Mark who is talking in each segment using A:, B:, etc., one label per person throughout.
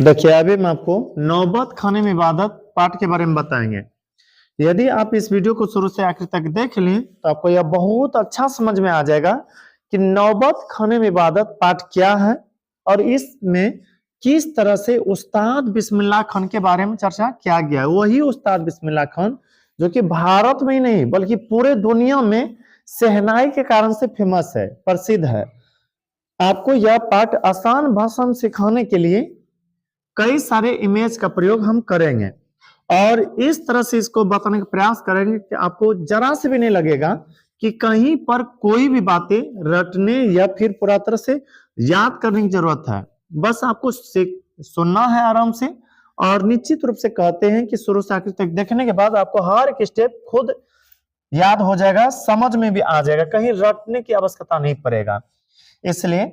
A: देखिए अभी हम आपको नौबत खाने में इबादत पाठ के बारे में बताएंगे। यदि आप इस वीडियो को शुरू से आखिर तक देख लें तो आपको यह बहुत अच्छा समझ में आ जाएगा कि नौबत खाने में इबादत पाठ क्या है और इसमें किस तरह से उस्ताद बिस्मिल्लाह खान के बारे में चर्चा किया गया है। वही उस्ताद बिस्मिल्लाह खान जो कि भारत में ही नहीं बल्कि पूरे दुनिया में शहनाई के कारण से फेमस है, प्रसिद्ध है। आपको यह पाठ आसान भाषा में सिखाने के लिए कई सारे इमेज का प्रयोग हम करेंगे और इस तरह से इसको बताने का प्रयास करेंगे कि आपको जरा से भी नहीं लगेगा कि कहीं पर कोई भी बातें रटने या फिर पूरा तरह से याद करने की जरूरत है। बस आपको सुनना है आराम से और निश्चित रूप से कहते हैं कि शुरू से आखिर तक देखने के बाद आपको हर एक स्टेप खुद याद हो जाएगा, समझ में भी आ जाएगा, कहीं रटने की आवश्यकता नहीं पड़ेगा। इसलिए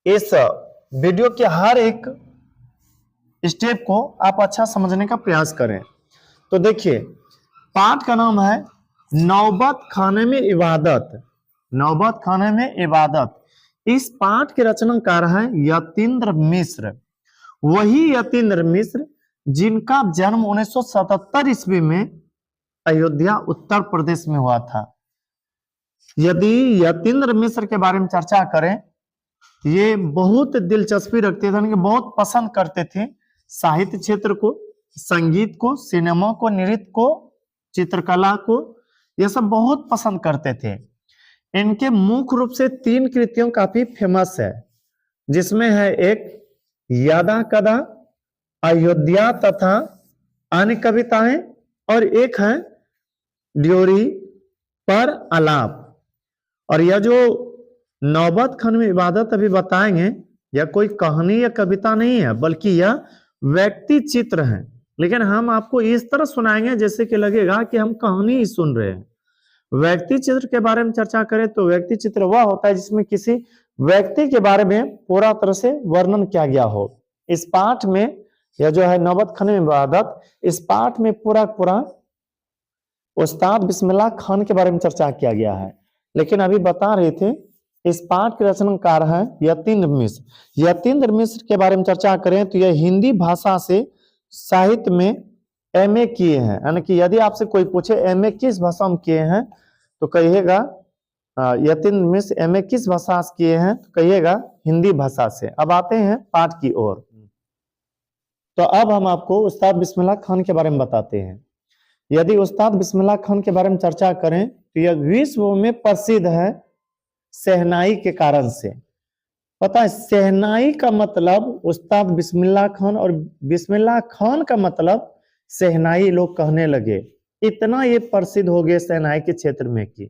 A: इस वीडियो के हर एक स्टेप को आप अच्छा समझने का प्रयास करें। तो देखिए पाठ का नाम है नौबत खाने में इबादत। नौबत खाने में इबादत। इस पाठ के रचनाकार है यतीन्द्र मिश्र। वही यतीन्द्र मिश्र जिनका जन्म 1977 ईस्वी में अयोध्या उत्तर प्रदेश में हुआ था। यदि यतीन्द्र मिश्र के बारे में चर्चा करें, ये बहुत दिलचस्पी रखते थे, बहुत पसंद करते थे साहित्य क्षेत्र को, संगीत को, सिनेमा को, नृत्य को, चित्रकला को, यह सब बहुत पसंद करते थे। इनके मुख्य रूप से 3 कृतियों काफी फेमस है, जिसमें है एक यादा कदा, अयोध्या तथा अन्य कविताएं और एक है ड्योरी पर आलाप। और यह जो नौबत खाने में इबादत अभी बताएंगे यह कोई कहानी या कविता नहीं है बल्कि यह व्यक्ति चित्र है। लेकिन हम आपको इस तरह सुनाएंगे जैसे कि लगेगा कि हम कहानी ही सुन रहे हैं। व्यक्ति चित्र के बारे में चर्चा करें तो व्यक्ति चित्र वह होता है जिसमें किसी व्यक्ति के बारे में पूरा तरह से वर्णन किया गया हो। इस पाठ में यह जो है नौबत खाने में इबादत, इस पाठ में पूरा उस्ताद बिस्मिल्लाह खान के बारे में चर्चा किया गया है। लेकिन अभी बता रहे थे इस पाठ के रचनाकार है यतीन्द्र मिश्र। यतीन्द्र मिश्र के बारे में चर्चा करें तो यह हिंदी भाषा से साहित्य में एमए किए हैं। यानी कि यदि आपसे कोई पूछे एमए किस भाषा में किए हैं तो कहिएगा यतीन्द्र मिश्र एमए किस भाषा से किए हैं तो कहिएगा हिंदी भाषा से। अब आते हैं पाठ की ओर। तो अब हम आपको उस्ताद बिस्मिल्लाह खान के बारे में बताते हैं। यदि उस्ताद बिस्मिल्लाह खान के बारे में चर्चा करें तो यह विश्व में प्रसिद्ध है शहनाई के कारण से। पता है शहनाई का मतलब उस्ताद बिस्मिल्लाह खान और बिस्मिल्लाह खान का मतलब शहनाई लोग कहने लगे। इतना ये प्रसिद्ध हो गए शहनाई के क्षेत्र में कि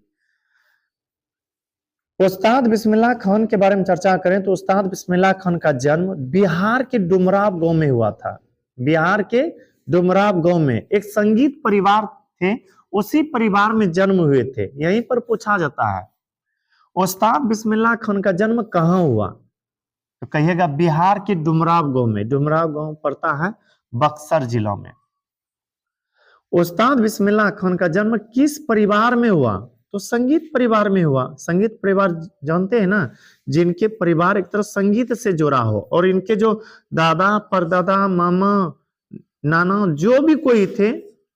A: उस्ताद बिस्मिल्लाह खान के बारे में चर्चा करें तो उस्ताद बिस्मिल्लाह खान का जन्म बिहार के डुमराव गांव में हुआ था। बिहार के डुमराव गांव में एक संगीत परिवार थे, उसी परिवार में जन्म हुए थे। यहीं पर पूछा जाता है उस्ताद बिस्मिल्लाह खान का जन्म कहाँ हुआ तो कहिएगा बिहार के डुमराव गांव में। डुमराव गांव पड़ता है बक्सर जिला में। उस्ताद बिस्मिल्लाह खान का जन्म किस परिवार में हुआ तो संगीत परिवार में हुआ। संगीत परिवार जानते हैं ना, जिनके परिवार एक तरह संगीत से जुड़ा हो और इनके जो दादा परदादा मामा नाना जो भी कोई थे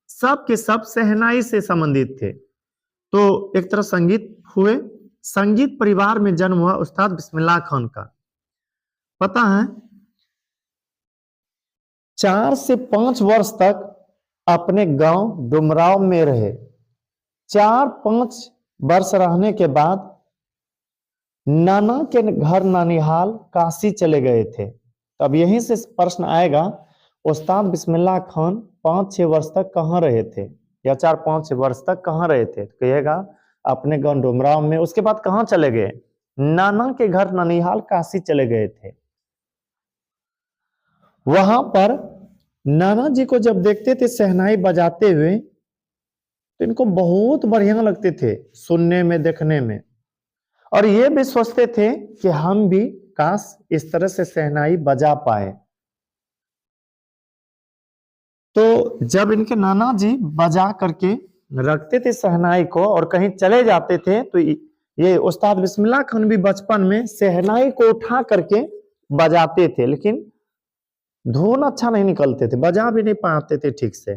A: सब के सब शहनाई से संबंधित थे। तो एक तरह संगीत हुए, संगीत परिवार में जन्म हुआ उस्ताद बिस्मिल्लाह खान का। पता है 4 से 5 वर्ष तक अपने गांव डुमराव में रहे। 4-5 वर्ष रहने के बाद नाना के घर नानिहाल काशी चले गए थे। अब यहीं से प्रश्न आएगा उस्ताद बिस्मिल्लाह खान 5-6 वर्ष तक कहाँ रहे थे या 4-5 वर्ष तक कहाँ रहे थे तो कहिएगा अपने गांव डुमराव में। उसके बाद कहाँ चले गए, नाना के घर ननिहाल काशी चले गए थे। वहां पर नाना जी को जब देखते थे शहनाई बजाते हुए तो इनको बहुत बढ़िया लगते थे सुनने में, देखने में, और ये भी सोचते थे कि हम भी काश इस तरह से शहनाई बजा पाए। तो जब इनके नाना जी बजा करके रखते थे शहनाई को और कहीं चले जाते थे तो ये उस्ताद बिस्मिल्लाह खान भी बचपन में शहनाई को उठा करके बजाते थे। लेकिन धुन अच्छा नहीं निकलते थे, बजा भी नहीं पाते थे ठीक से।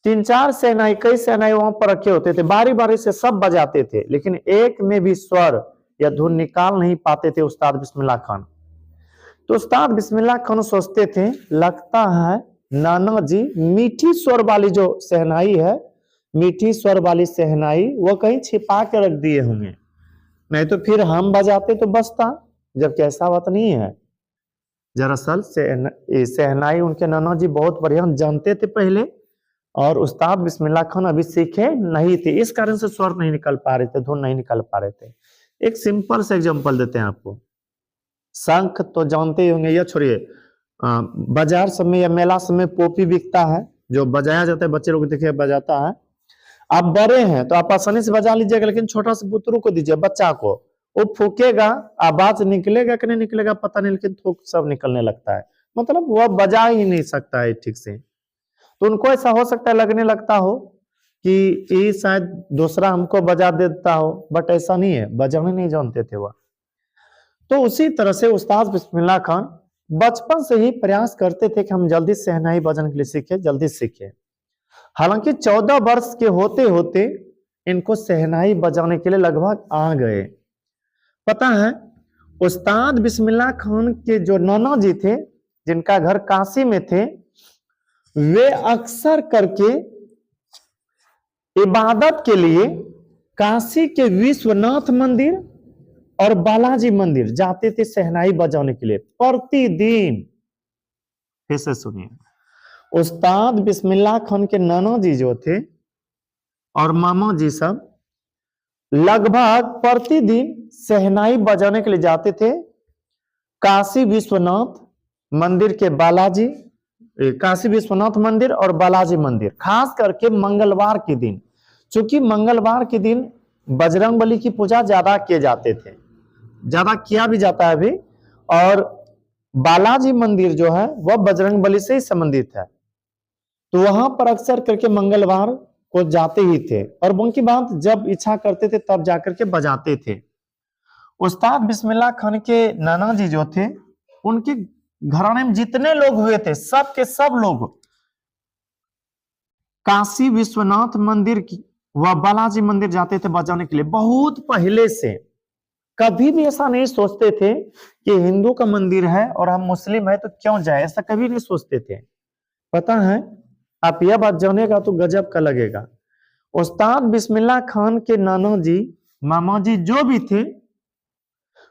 A: 3-4 सेनाई, कई सेनाई वहां पर रखे होते थे, बारी बारी से सब बजाते थे, लेकिन एक में भी स्वर या धुन निकाल नहीं पाते थे उस्ताद बिस्मिल्लाह खान। तो उस्ताद बिस्मिल्लाह खान सोचते थे, लगता है नाना जी मीठी स्वर वाली जो शहनाई है, मीठी स्वर वाली शहनाई वो कहीं छिपा के रख दिए होंगे, नहीं तो फिर हम बजाते तो बसता, जबकि ऐसा बात नहीं है। दरअसल शहनाई उनके नाना जी बहुत बढ़िया जानते थे पहले, और उस्ताद बिस्मिल्लाह खान अभी सीखे नहीं थे, इस कारण से स्वर नहीं निकल पा रहे थे, धुन नहीं निकल पा रहे थे। एक सिंपल से एग्जांपल देते हैं आपको। शंख तो जानते ही होंगे, या छोड़िए, बाजार समय या मेला समय पोपी बिकता है, जो बजाया जाता है, बच्चे लोग देखिए बजाता है। आप बड़े हैं तो आप आसानी से बजा लीजिएगा, लेकिन छोटा सा पुत्रु को दीजिए, बच्चा को, वो फूकेगा, आवाज निकलेगा कि नहीं निकलेगा पता नहीं, लेकिन थूक सब निकलने लगता है, मतलब वह बजा ही नहीं सकता है ठीक से। तो उनको ऐसा हो सकता है, लगने लगता हो कि ये शायद दूसरा हमको बजा देता हो, बट ऐसा नहीं है, बजाने नहीं जानते थे वह। तो उसी तरह से उस्ताद बिस्मिल्लाह खान बचपन से ही प्रयास करते थे कि हम जल्दी शहनाई बजाने के लिए सीखे, जल्दी सीखे। हालांकि 14 वर्ष के होते होते इनको शहनाई बजाने के लिए लगभग आ गए। पता है, उस्ताद बिस्मिल्लाह खान के जो नाना जी थे, जिनका घर काशी में थे, वे अक्सर करके इबादत के लिए काशी के विश्वनाथ मंदिर और बालाजी मंदिर जाते थे शहनाई बजाने के लिए प्रतिदिन। फिर से सुनिए, उस्ताद बिस्मिल्लाह खान के नाना जी जो थे और मामा जी सब लगभग प्रतिदिन शहनाई बजाने के लिए जाते थे काशी विश्वनाथ मंदिर के बालाजी, काशी विश्वनाथ मंदिर और बालाजी मंदिर, खास करके मंगलवार के दिन, चूंकि मंगलवार के दिन बजरंगबली की पूजा ज्यादा किए जाते थे, ज्यादा किया भी जाता है अभी, और बालाजी मंदिर जो है वह बजरंगबली से ही संबंधित है, तो वहां पर अक्सर करके मंगलवार को जाते ही थे, और उनकी बात जब इच्छा करते थे तब जाकर के बजाते थे। उस्ताद बिस्मिल्लाह खान के नाना जी जो थे, उनके घराने में जितने लोग हुए थे, सब के सब लोग काशी विश्वनाथ मंदिर व बालाजी मंदिर जाते थे बजाने के लिए बहुत पहले से। कभी भी ऐसा नहीं सोचते थे कि हिंदू का मंदिर है और हम मुस्लिम है तो क्यों जाए, ऐसा कभी नहीं सोचते थे। पता है, आप यह बात जानेगा तो गजब का लगेगा। उस्ताद बिस्मिल्लाह खान के नाना जी, मामा जी जो भी थे,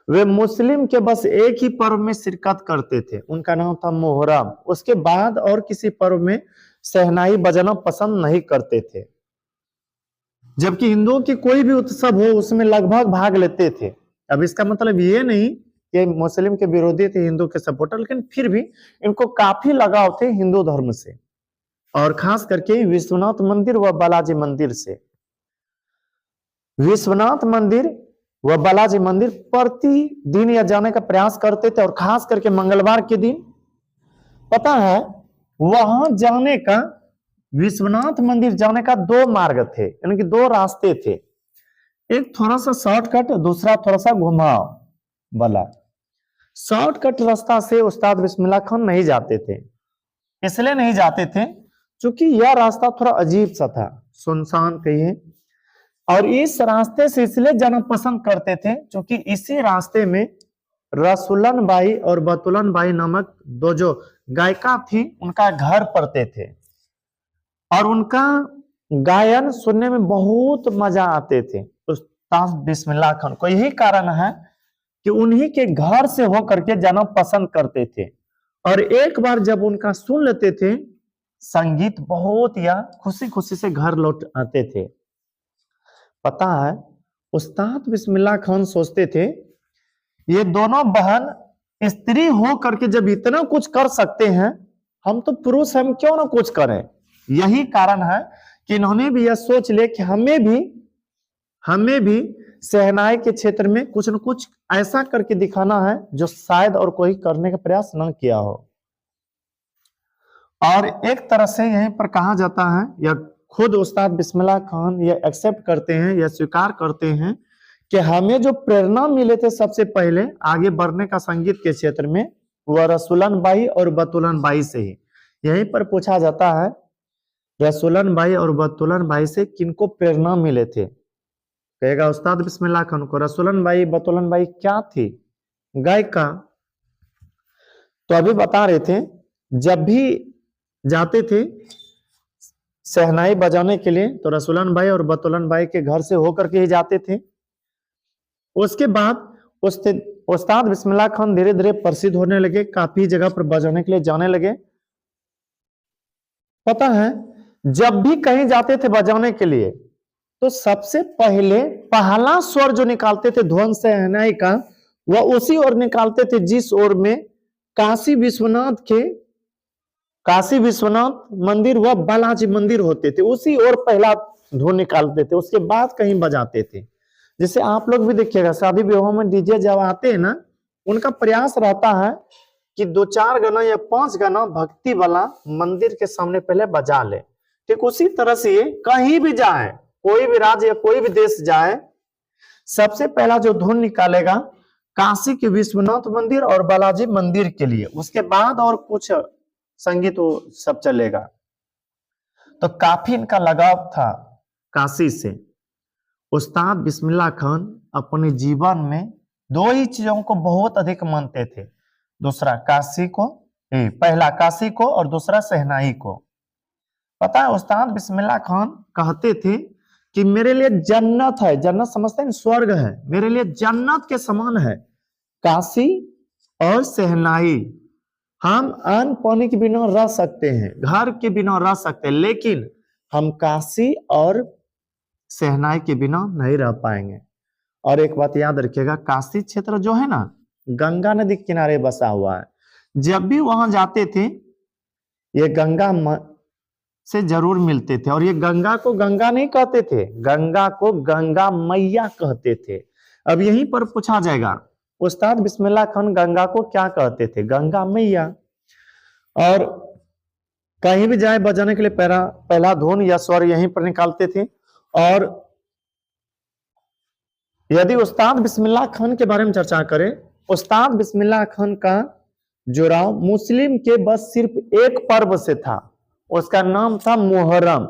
A: वे मुस्लिम के बस एक ही पर्व में शिरकत करते थे, उनका नाम था मोहर्रम। उसके बाद और किसी पर्व में शहनाई बजाना पसंद नहीं करते थे, जबकि हिंदुओं की कोई भी उत्सव हो उसमें लगभग भाग लेते थे। अब इसका मतलब ये नहीं कि मुस्लिम के विरोधी थे, हिंदू के सपोर्टर, लेकिन फिर भी इनको काफी लगाव थे हिंदू धर्म से, और खास करके विश्वनाथ मंदिर व बालाजी मंदिर से। विश्वनाथ मंदिर व बालाजी मंदिर प्रतिदिन या जाने का प्रयास करते थे, और खास करके मंगलवार के दिन। पता है, वहां जाने का, विश्वनाथ मंदिर जाने का 2 मार्ग थे, यानी कि 2 रास्ते थे, एक थोड़ा सा शॉर्टकट, दूसरा थोड़ा सा घुमाव वाला। शॉर्टकट रास्ता से उस्ताद बिस्मिल्लाह खान नहीं जाते थे, इसलिए नहीं जाते थे क्योंकि यह रास्ता थोड़ा अजीब सा था, सुनसान कहिए, और इस रास्ते से इसलिए जाना पसंद करते थे क्योंकि इसी रास्ते में रसूलन बाई और बतुलन बाई नामक 2 जो गायिका थी, उनका घर पड़ते थे, और उनका गायन सुनने में बहुत मजा आते थे उस्ताद बिस्मिल्लाह खान को। यही कारण है कि उन्हीं के घर से होकर के जाना पसंद करते थे, और एक बार जब उनका सुन लेते थे संगीत, बहुत या खुशी खुशी से घर लौट आते थे। पता है, उस्ताद बिस्मिल्लाह खान सोचते थे, ये दोनों बहन स्त्री हो करके जब इतना कुछ कर सकते हैं, हम तो पुरुष, हम क्यों ना कुछ करें। यही कारण है कि इन्होंने भी यह सोच लिया कि हमें भी शहनाई के क्षेत्र में कुछ न कुछ ऐसा करके दिखाना है जो शायद और कोई करने का प्रयास न किया हो। और एक तरह से यहीं पर कहा जाता है, या खुद उस्ताद बिस्मिल्लाह खान ये एक्सेप्ट करते हैं, या स्वीकार करते हैं कि हमें जो प्रेरणा मिले थे सबसे पहले आगे बढ़ने का संगीत के क्षेत्र में, वह रसूलन बाई और बतूलन बाई से ही। यहीं पर पूछा जाता है रसूलन बाई और बतूलन बाई से किनको प्रेरणा मिले थे? कहेगा उस्ताद बिस्मिल्लाह खान को। रसूलन बाई बतूलन बाई क्या थी? गायिका। तो अभी बता रहे थे जब भी जाते थे शहनाई बजाने के लिए तो रसूलन भाई और बतूलन भाई के घर से होकर के ही जाते थे। उसके बाद उस्ताद बिस्मिल्लाह खान धीरे धीरे प्रसिद्ध होने लगे, काफी जगह पर बजाने के लिए जाने लगे। पता है जब भी कहीं जाते थे बजाने के लिए तो सबसे पहला स्वर जो निकालते थे ध्वन शहनाई का वह उसी ओर निकालते थे जिस ओर में काशी विश्वनाथ मंदिर व बालाजी मंदिर होते थे, उसी ओर पहला धुन निकालते थे, उसके बाद कहीं बजाते थे। जैसे आप लोग भी देखिएगा शादी विवाह में डीजे जब आते हैं ना, उनका प्रयास रहता है कि 2-4 गाना या 5 गाना भक्ति वाला मंदिर के सामने पहले बजा ले। ठीक उसी तरह से ये कहीं भी जाए, कोई भी राज्य या कोई भी देश जाए, सबसे पहला जो धुन निकालेगा काशी के विश्वनाथ मंदिर और बालाजी मंदिर के लिए, उसके बाद और कुछ संगीत सब चलेगा। तो काफी इनका लगाव था काशी से। उस्ताद बिस्मिल्लाह खान अपने जीवन में 2 ही चीजों को बहुत अधिक मानते थे, दूसरा पहला काशी को और दूसरा शहनाई को। पता है उस्ताद बिस्मिल्लाह खान कहते थे कि मेरे लिए जन्नत है, जन्नत समझते हैं स्वर्ग है, मेरे लिए जन्नत के समान है काशी और शहनाई। हम अन्न पानी के बिना रह सकते हैं, घर के बिना रह सकते हैं, लेकिन हम काशी और शहनाई के बिना नहीं रह पाएंगे। और एक बात याद रखिएगा, काशी क्षेत्र जो है ना गंगा नदी के किनारे बसा हुआ है। जब भी वहां जाते थे ये गंगा से जरूर मिलते थे, और ये गंगा को गंगा नहीं कहते थे, गंगा को गंगा मैया कहते थे। अब यहीं पर पूछा जाएगा उस्ताद बिस्मिल्लाह खान गंगा को क्या कहते थे? गंगा मैया। और कहीं भी जाए बजाने के लिए पहला धुन या स्वर यहीं पर निकालते थे। और यदि उस्ताद बिस्मिल्लाह खान के बारे में चर्चा करें, उस्ताद बिस्मिल्लाह खान का जुड़ाव मुस्लिम के बस सिर्फ एक पर्व से था, उसका नाम था मुहर्रम।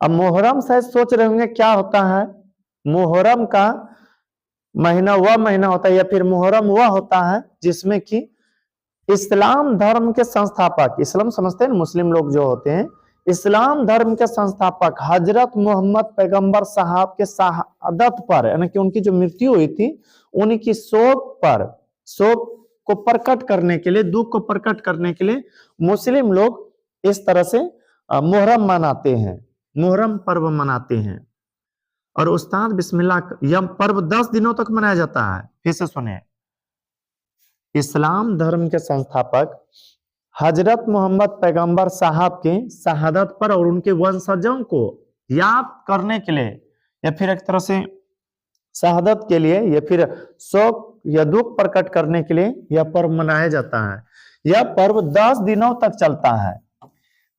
A: अब मुहर्रम शायद सोच रहे होंगे क्या होता है। मुहर्रम का महीना वह महीना होता है या फिर मुहर्रम वह होता है जिसमें कि इस्लाम धर्म के संस्थापक, इस्लाम समझते हैं मुस्लिम लोग जो होते हैं, इस्लाम धर्म के संस्थापक हजरत मोहम्मद पैगंबर साहब के शहादत पर, यानी कि उनकी जो मृत्यु हुई थी उनकी शोक को प्रकट करने के लिए, दुख को प्रकट करने के लिए मुस्लिम लोग इस तरह से मुहर्रम मनाते हैं, मुहर्रम पर्व मनाते हैं। और उस्ताद बिस्मिल्लाह यह पर्व 10 दिनों तक मनाया जाता है। फिर से सुने, इस्लाम धर्म के संस्थापक हजरत मोहम्मद पैगंबर साहब के शहादत पर और उनके वंशजों को याद करने के लिए या फिर एक तरह से शहादत के लिए या फिर शोक या दुख प्रकट करने के लिए यह पर्व मनाया जाता है। यह पर्व 10 दिनों तक चलता है।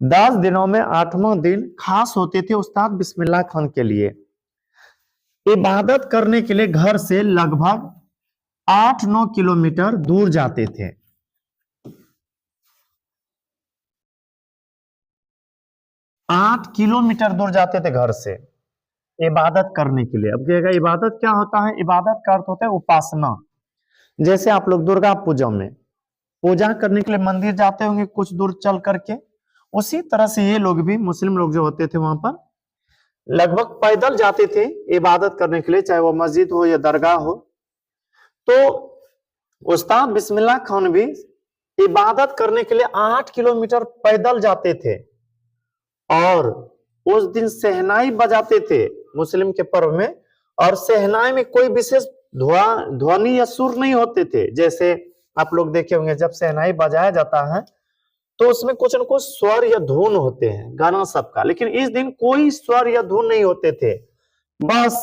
A: 10 दिनों में 8वां दिन खास होते थे उस्ताद बिस्मिल्लाह खान के लिए। इबादत करने के लिए घर से लगभग 8-9 किलोमीटर दूर जाते थे। 8 किलोमीटर दूर जाते थे घर से इबादत करने के लिए। अब कहेगा इबादत क्या होता है? इबादत का अर्थ होता है उपासना। जैसे आप लोग दुर्गा पूजा में पूजा करने के लिए मंदिर जाते होंगे कुछ दूर चल करके, उसी तरह से ये लोग भी, मुस्लिम लोग जो होते थे वहां पर लगभग पैदल जाते थे इबादत करने के लिए, चाहे वो मस्जिद हो या दरगाह हो। तो उस्ताद बिस्मिल्लाह खान भी इबादत करने के लिए 8 किलोमीटर पैदल जाते थे और उस दिन शहनाई बजाते थे मुस्लिम के पर्व में। और शहनाई में कोई विशेष ध्वनि या सुर नहीं होते थे। जैसे आप लोग देखे होंगे जब शहनाई बजाया जाता है तो उसमें कुछ न कुछ स्वर या धुन होते हैं गाना सबका, लेकिन इस दिन कोई स्वर या धुन नहीं होते थे। बस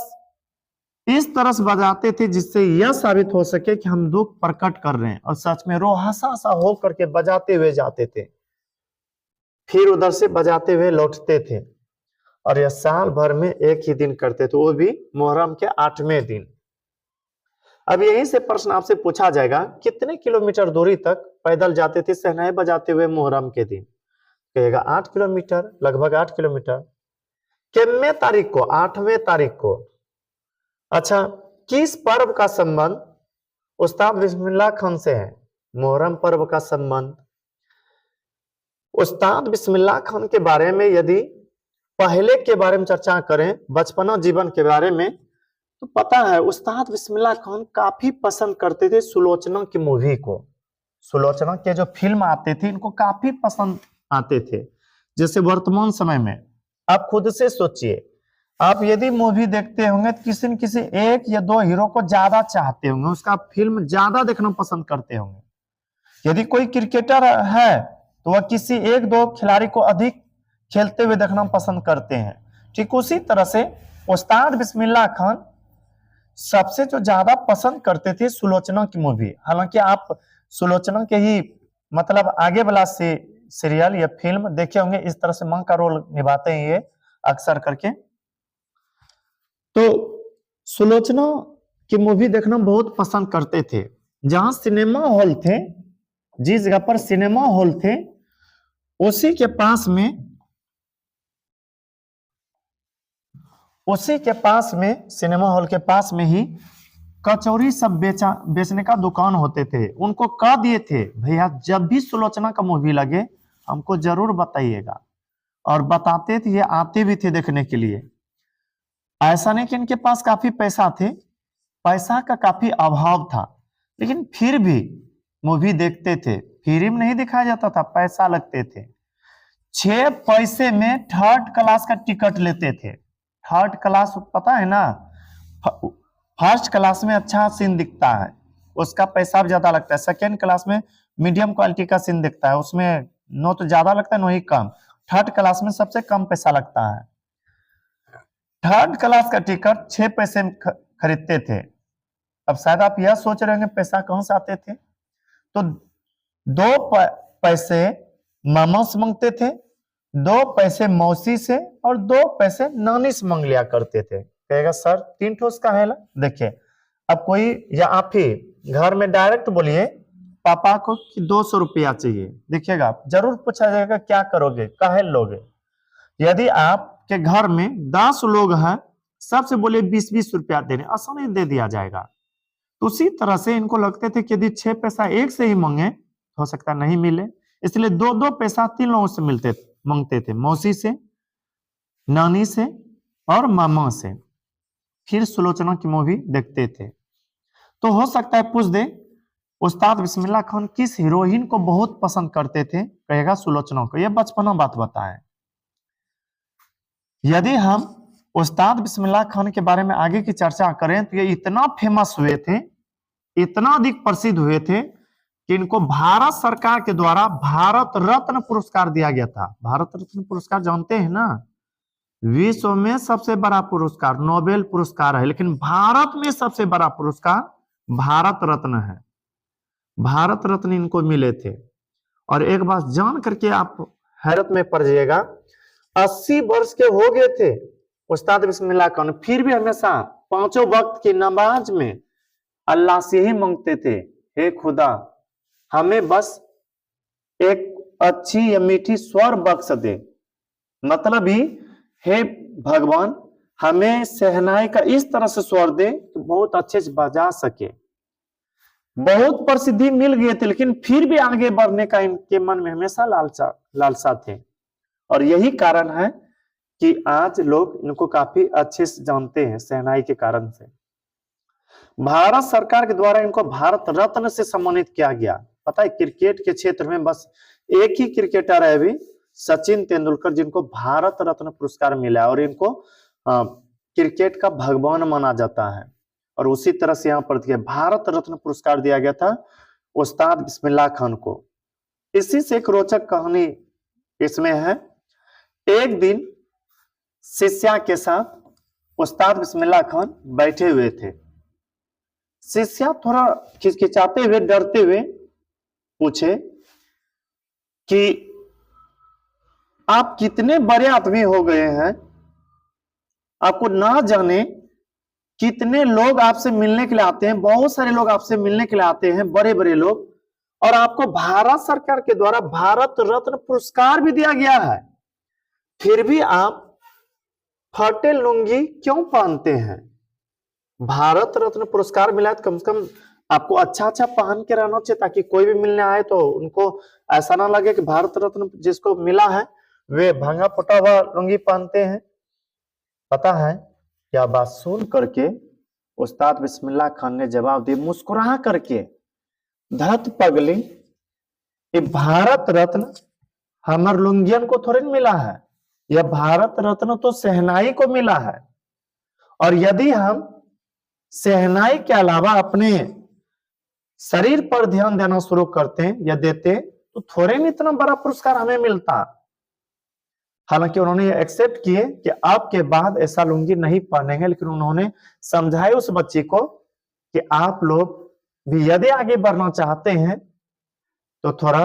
A: इस तरह से बजाते थे जिससे यह साबित हो सके कि हम दुख प्रकट कर रहे हैं, और सच में रोहसा सा हो करके बजाते हुए जाते थे, फिर उधर से बजाते हुए लौटते थे। और यह साल भर में एक ही दिन करते थे, वो भी मुहर्रम के 8वें दिन। अब यहीं से प्रश्न आपसे पूछा जाएगा, कितने किलोमीटर दूरी तक पैदल जाते थे शहनाई बजाते हुए मुहर्रम के दिन? कहेगा 8 किलोमीटर, लगभग 8 किलोमीटर। कितने तारीख को? 8वें तारीख को। अच्छा, किस पर्व का संबंध उस्ताद बिस्मिल्लाह खान से है? मुहर्रम पर्व का संबंध। उस्ताद बिस्मिल्लाह खान के बारे में यदि पहले के बारे में चर्चा करें, बचपना जीवन के बारे में, तो पता है उस्ताद बिस्मिल्लाह खान काफी पसंद करते थे सुलोचना की मूवी को। सुलोचना के जो फिल्म आते थे इनको काफी पसंद आते थे। जैसे वर्तमान समय में आप खुद से सोचिए, आप यदि मूवी देखते होंगे तो किसी न किसी एक या दो हीरो को ज्यादा चाहते होंगे, उसका फिल्म ज्यादा देखना पसंद करते होंगे। यदि कोई क्रिकेटर है तो वह किसी एक दो खिलाड़ी को अधिक खेलते हुए देखना पसंद करते हैं। ठीक उसी तरह से उस्ताद बिस्मिल्लाह खान सबसे जो ज्यादा पसंद करते थे सुलोचना की मूवी। हालांकि आप सुलोचना के ही मतलब आगे वाला से सीरियल या फिल्म देखे होंगे, इस तरह से मां का रोल निभाते हैं ये अक्सर करके। तो सुलोचना की मूवी देखना बहुत पसंद करते थे। जहां सिनेमा हॉल थे, जिस जगह पर सिनेमा हॉल थे, उसी के पास में सिनेमा हॉल के पास में ही कचौरी सब बेचने का दुकान होते थे। उनको कह दिए थे, भैया जब भी सुलोचना का मूवी लगे हमको जरूर बताइएगा। और बताते थे, ये आते भी थे देखने के लिए। ऐसा नहीं कि इनके पास काफी पैसा थे, पैसा का काफी अभाव था, लेकिन फिर भी मूवी देखते थे। फ्री में नहीं दिखाया जाता था, पैसा लगते थे। 6 पैसे में 3rd क्लास का टिकट लेते थे। 3rd क्लास पता है ना, 1st क्लास में अच्छा सीन दिखता है, उसका पैसा ज्यादा लगता है। 2nd क्लास में मीडियम क्वालिटी का सीन दिखता है, उसमें नो तो ज्यादा लगता है नो ही कम। 3rd क्लास में सबसे कम पैसा लगता है। 3rd क्लास का टिकट 6 पैसे में खरीदते थे। अब शायद आप यह सोच रहे होंगे पैसा कहां से आते थे, तो 2 पैसे मामा से मांगते थे, 2 पैसे मौसी से और 2 पैसे नानी से मांग लिया करते थे। कहेगा सर 3 ठोस का है ला? देखिए, अब कोई या आप ही घर में डायरेक्ट बोलिए पापा को कि 200 रुपया चाहिए, देखिएगा जरूर पूछा जाएगा क्या करोगे, काहे लोगे। यदि आपके घर में 10 लोग हैं, सबसे बोले 20-20 रुपया देने, आसानी दे दिया जाएगा। तो उसी तरह से इनको लगते थे कि यदि 6 पैसा एक से ही मांगे हो सकता नहीं मिले, इसलिए 2-2 पैसा 3 लोगों से मांगते थे, मौसी से, नानी से और मामा से। फिर सुलोचना की मूवी देखते थे। तो हो सकता है पूछ दे, उस्ताद बिस्मिल्लाह खान किस हीरोइन को बहुत पसंद करते थे? कहेगा सुलोचना को। यह बचपना बात बताए। यदि हम उस्ताद बिस्मिल्लाह खान के बारे में आगे की चर्चा करें तो ये इतना फेमस हुए थे, इतना अधिक प्रसिद्ध हुए थे कि इनको भारत सरकार के द्वारा भारत रत्न पुरस्कार दिया गया था। भारत रत्न पुरस्कार जानते हैं ना, विश्व में सबसे बड़ा पुरस्कार नोबेल पुरस्कार है, लेकिन भारत में सबसे बड़ा पुरस्कार भारत रत्न है। भारत रत्न इनको मिले थे। और एक बात जान करके आप हैरत में पड़ जाइएगा, 80 वर्ष के हो गए थे उस्ताद बिस्मिल्लाह खान, फिर भी हमेशा 5 वक्त की नमाज में अल्लाह से ही मांगते थे, हे खुदा हमें बस एक अच्छी या मीठी स्वर बख्श दे। मतलब ही, हे भगवान हमें शहनाई का इस तरह से स्वर दे कि बहुत अच्छे से बजा सके। बहुत प्रसिद्धि मिल गए थे, लेकिन फिर भी आगे बढ़ने का इनके मन में हमेशा लालसा थे। और यही कारण है कि आज लोग इनको काफी अच्छे से जानते हैं शहनाई के कारण से। भारत सरकार के द्वारा इनको भारत रत्न से सम्मानित किया गया। पता है, क्रिकेट के क्षेत्र में बस एक ही क्रिकेटर है अभी, सचिन तेंदुलकर, जिनको भारत रत्न पुरस्कार मिला और इनको क्रिकेट का भगवान माना जाता है। और उसी तरह से यहाँ पर भारत रत्न पुरस्कार दिया गया था उस्ताद बिस्मिल्लाह खान को। इसी से एक रोचक कहानी इसमें है। एक दिन शिष्या के साथ उस्ताद बिस्मिल्लाह खान बैठे हुए थे। शिष्या थोड़ा खिचखिचाते हुए, डरते हुए पूछे कि आप कितने बड़े आदमी हो गए हैं, आपको ना जाने कितने लोग आपसे मिलने के लिए आते हैं, बहुत सारे लोग आपसे मिलने के लिए आते हैं, बड़े बड़े लोग, और आपको भारत सरकार के द्वारा भारत रत्न पुरस्कार भी दिया गया है, फिर भी आप फटे लुंगी क्यों पहनते हैं? भारत रत्न पुरस्कार मिला है तो कम से कम आपको अच्छा अच्छा पहन के रहना चाहिए, ताकि कोई भी मिलने आए तो उनको ऐसा ना लगे कि भारत रत्न जिसको मिला है वे भंगा फटा हुआ लुंगी पहनते हैं। पता है क्या बात सुन करके उस्ताद बिस्मिल्लाह खान ने जवाब दिया मुस्कुरा करके, धत पगली, ये भारत रत्न हमर लुंगियन को थोड़ी मिला है, यह भारत रत्न तो शहनाई को मिला है। और यदि हम शहनाई के अलावा अपने शरीर पर ध्यान देना शुरू करते हैं या देते तो थोड़े नहीं इतना बड़ा पुरस्कार हमें मिलता। हालांकि उन्होंने एक्सेप्ट किए कि आपके बाद ऐसा लुंगी नहीं पहनेंगे, लेकिन उन्होंने समझाया उस बच्ची को कि आप लोग भी यदि आगे बढ़ना चाहते हैं तो थोड़ा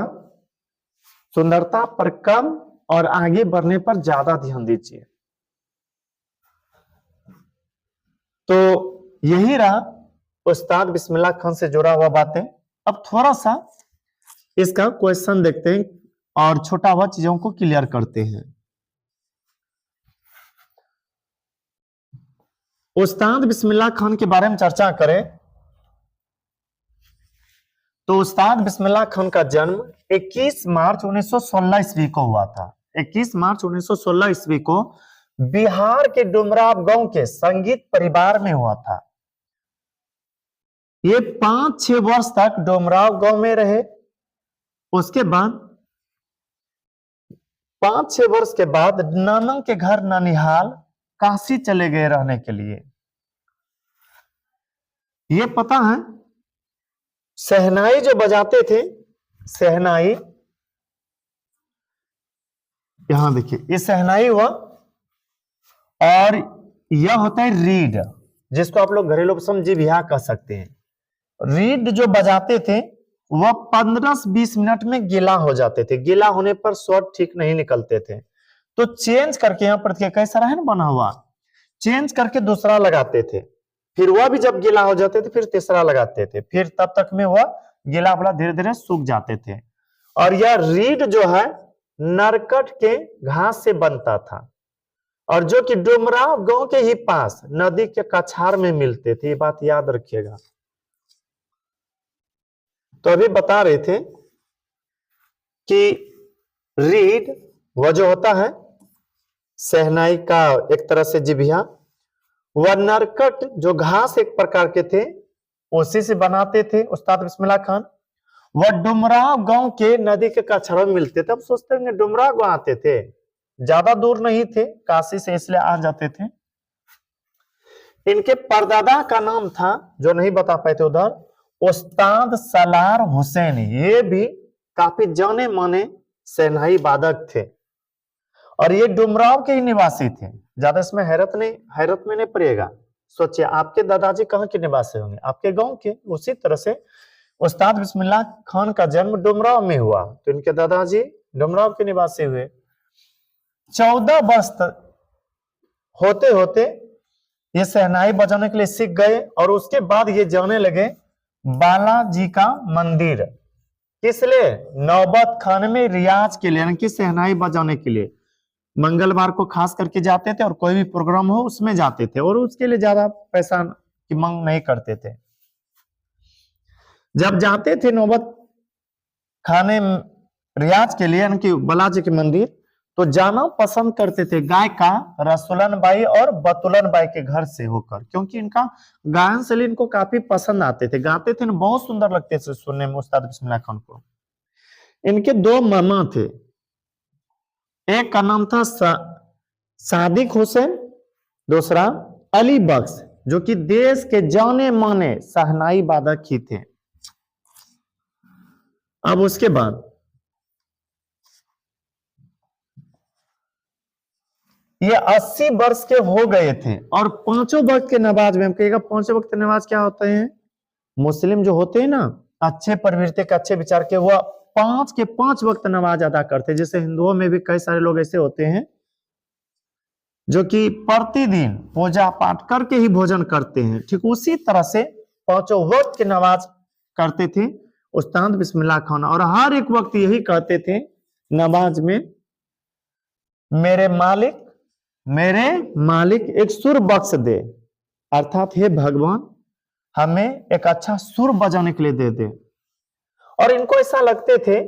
A: सुंदरता पर कम और आगे बढ़ने पर ज्यादा ध्यान दीजिए। तो यही रहा उस्ताद बिस्मिल्लाह खान से जुड़ा हुआ बातें। अब थोड़ा सा इसका क्वेश्चन देखते हैं और छोटा हुआ चीजों को क्लियर करते हैं। उस्ताद बिस्मिल्लाह खान के बारे में चर्चा करें तो उस्ताद बिस्मिल्लाह खान का जन्म 21 मार्च 1916 ईस्वी को हुआ था। 21 मार्च 1916 ईस्वी को बिहार के डुमराव गांव के संगीत परिवार में हुआ था। ये 5-6 वर्ष तक डुमराव गांव में रहे। उसके बाद 5-6 वर्ष के बाद नाना के घर ननिहाल काशी चले गए रहने के लिए। ये पता है शहनाई जो बजाते थे, शहनाई यहां देखिए, ये शहनाई हुआ, और यह होता है रीड, जिसको आप लोग घरेलू समझी बिहा कह सकते हैं। रीड जो बजाते थे वह 15-20 मिनट में गीला हो जाते थे। गीला होने पर स्वर ठीक नहीं निकलते थे, तो चेंज करके, यहाँ पर कैसा रहा है ना बना हुआ, चेंज करके दूसरा लगाते थे। फिर वह भी जब गीला हो जाते थे फिर तीसरा लगाते थे, फिर तब तक में वह गीला वाला धीरे धीरे सूख जाते थे। और यह रीड जो है नरकट के घास से बनता था, और जो कि डुमराव गांव के ही पास नदी के कछार में मिलते थे। ये बात याद रखिएगा। तो अभी बता रहे थे कि रीड वह जो होता है शहनाई का एक तरह से जिभिया, वह नरकट जो घास एक प्रकार के थे उसी से बनाते थे उस्ताद बिस्मिल्लाह खान। वह डुमराव गांव के नदी के कछार में मिलते थे। अब सोचते हैं डुमराव गांव आते थे, ज्यादा दूर नहीं थे काशी से, इसलिए आ जाते थे। इनके परदादा का नाम था, जो नहीं बता पाए थे उधर, उस्ताद सलार हुसैन। ये भी काफी जाने माने शहनाई वादक थे, और ये डुमराव के ही निवासी थे। ज्यादा इसमें हैरत में नहीं पड़ेगा। सोचिए आपके दादाजी कहाँ के निवासी होंगे, आपके गांव के। उसी तरह से उस्ताद बिस्मिल्लाह खान का जन्म डुमराव में हुआ, तो इनके दादाजी डुमराव के निवासी हुए। 14 वर्ष होते होते ये शहनाई बजाने के लिए सीख गए, और उसके बाद ये जाने लगे बालाजी का मंदिर। किस लिए? नौबत खाने में रियाज के लिए, यानी कि शहनाई बजाने के लिए। मंगलवार को खास करके जाते थे, और कोई भी प्रोग्राम हो उसमें जाते थे, और उसके लिए ज्यादा पैसा की मांग नहीं करते थे। जब जाते थे नौबत खाने रियाज के लिए, यानी कि बालाजी के मंदिर, तो जाना पसंद करते थे गायिका रसूलन बाई और बतुलन बाई के घर से होकर, क्योंकि इनका गायन शैली इनको काफी पसंद आते थे। गाते थे ना, बहुत सुंदर लगते थे सुनने में उस्ताद बिस्मिल्लाह खान को। इनके 2 मामा थे, एक का नाम था सादिक हुसैन, दूसरा अली बख्श, जो कि देश के जाने माने शहनाई वादक ही थे। अब उसके बाद ये 80 वर्ष के हो गए थे, और 5 वक्त के नमाज में, हम कहेगा 5 वक्त के नमाज क्या होते हैं? मुस्लिम जो होते हैं ना, अच्छे प्रवृत्ति के, अच्छे विचार के, वह 5 के 5 वक्त नमाज अदा करते। जैसे हिंदुओं में भी कई सारे लोग ऐसे होते हैं जो कि प्रतिदिन पूजा पाठ करके ही भोजन करते हैं, ठीक उसी तरह से पांचों वक्त की नमाज करते थे उस्ताद बिस्मिल्लाह खान। और हर एक वक्त यही कहते थे नमाज में, मेरे मालिक एक सुर बख्श दे, अर्थात हे भगवान हमें एक अच्छा सुर बजाने के लिए दे दे। और इनको ऐसा लगते थे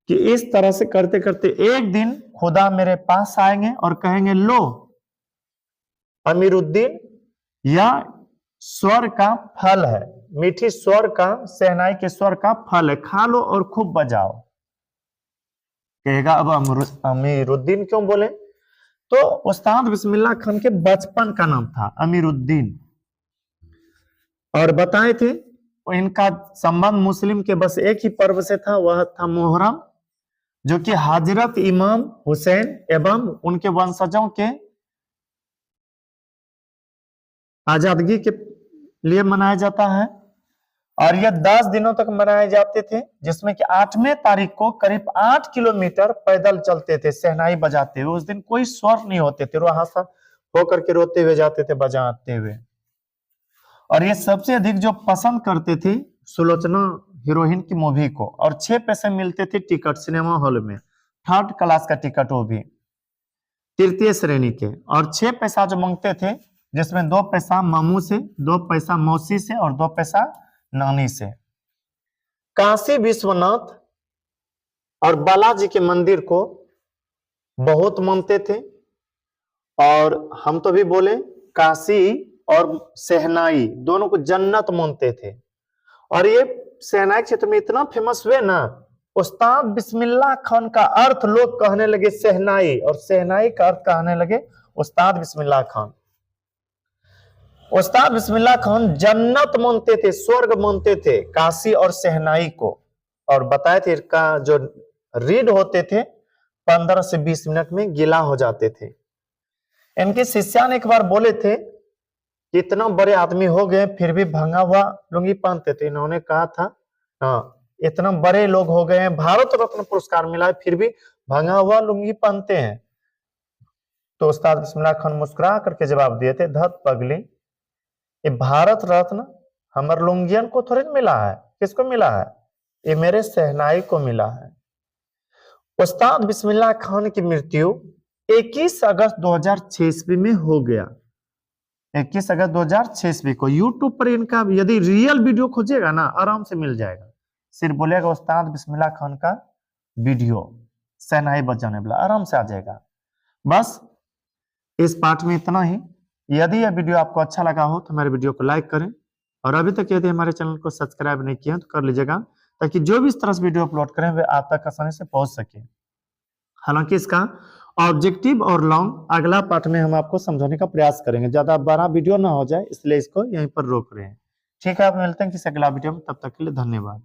A: कि इस तरह से करते करते एक दिन खुदा मेरे पास आएंगे और कहेंगे, लो अमीरुद्दीन, यह स्वर का फल है, मीठी स्वर का, शहनाई के स्वर का फल है, खा लो और खूब बजाओ। कहेगा अब अमीरुद्दीन क्यों बोले? तो उस्ताद बिस्मिल्लाह खान के बचपन का नाम था अमीरुद्दीन। और बताए थे इनका संबंध मुस्लिम के बस एक ही पर्व से था, वह था मुहर्रम, जो कि हजरत इमाम हुसैन एवं उनके वंशजों के आजादगी के लिए मनाया जाता है। और यह 10 दिनों तक मनाए जाते थे, जिसमें कि 8वें तारीख को करीब 8 किलोमीटर पैदल चलते थे शहनाई बजाते हुए। उस दिन कोई स्वर नहीं होते थे, रोहासा होकर के रोते हुए जाते थे बजाते हुए। और ये सबसे अधिक जो पसंद करते थे सुलोचना हीरोइन की मूवी को। और 6 पैसे मिलते थे टिकट सिनेमा हॉल में, 3rd क्लास का टिकट, वो भी तृतीय श्रेणी के। और 6 पैसा जो मांगते थे, जिसमें 2 पैसा मामू से, 2 पैसा मौसी से और 2 पैसा नानी से। काशी विश्वनाथ और बालाजी के मंदिर को बहुत मानते थे। और हम तो भी बोले काशी और शहनाई दोनों को जन्नत मानते थे। और ये शहनाई क्षेत्र में इतना फेमस हुए ना, उस्ताद बिस्मिल्लाह खान का अर्थ लोग कहने लगे शहनाई, और शहनाई का अर्थ कहने लगे उस्ताद बिस्मिल्लाह खान। उस्ताद बिस्मिल्लाह खान जन्नत मानते थे, स्वर्ग मानते थे काशी और शहनाई को। और बताए थे इसका जो रीड होते थे 15 से 20 मिनट में गिला हो जाते थे। इनके शिष्या ने एक बार बोले थे कि इतना बड़े आदमी हो गए फिर भी भंगा हुआ लुंगी पहनते थे। इन्होंने कहा था, हाँ इतना बड़े लोग हो गए हैं, भारत रत्न पुरस्कार मिला है, फिर भी भंगा हुआ लुंगी पहनते हैं। तो उस्ताद बिस्मिल्लाह खान मुस्कुरा करके जवाब दिए थे, धत पगली, ये भारत रत्न हमर लुंगियन को थोड़ी मिला है, किसको मिला है? ये मेरे शहनाई को मिला है। उस्ताद बिस्मिल्लाह खान की मृत्यु 21 अगस्त 2006 ईस्वी में हो गया। 21 अगस्त 2006 ईस्वी को यूट्यूब पर इनका यदि रियल वीडियो खोजेगा ना, आराम से मिल जाएगा। सिर्फ बोलेगा उस्ताद बिस्मिल्लाह खान का वीडियो शहनाई बजाने वाला, आराम से आ जाएगा। बस इस पार्ट में इतना ही। यदि यह वीडियो आपको अच्छा लगा हो तो हमारे वीडियो को लाइक करें, और अभी तक यदि हमारे चैनल को सब्सक्राइब नहीं किया तो कर लीजिएगा, ताकि जो भी इस तरह से वीडियो अपलोड करें वे आप तक आसानी से पहुंच सके। हालांकि इसका ऑब्जेक्टिव और लॉन्ग अगला पार्ट में हम आपको समझाने का प्रयास करेंगे, ज्यादा बड़ा वीडियो ना हो जाए, इसलिए इसको यहीं पर रोक रहे हैं। ठीक है, आप मिलते हैं किसी अगला वीडियो में, तब तक के लिए धन्यवाद।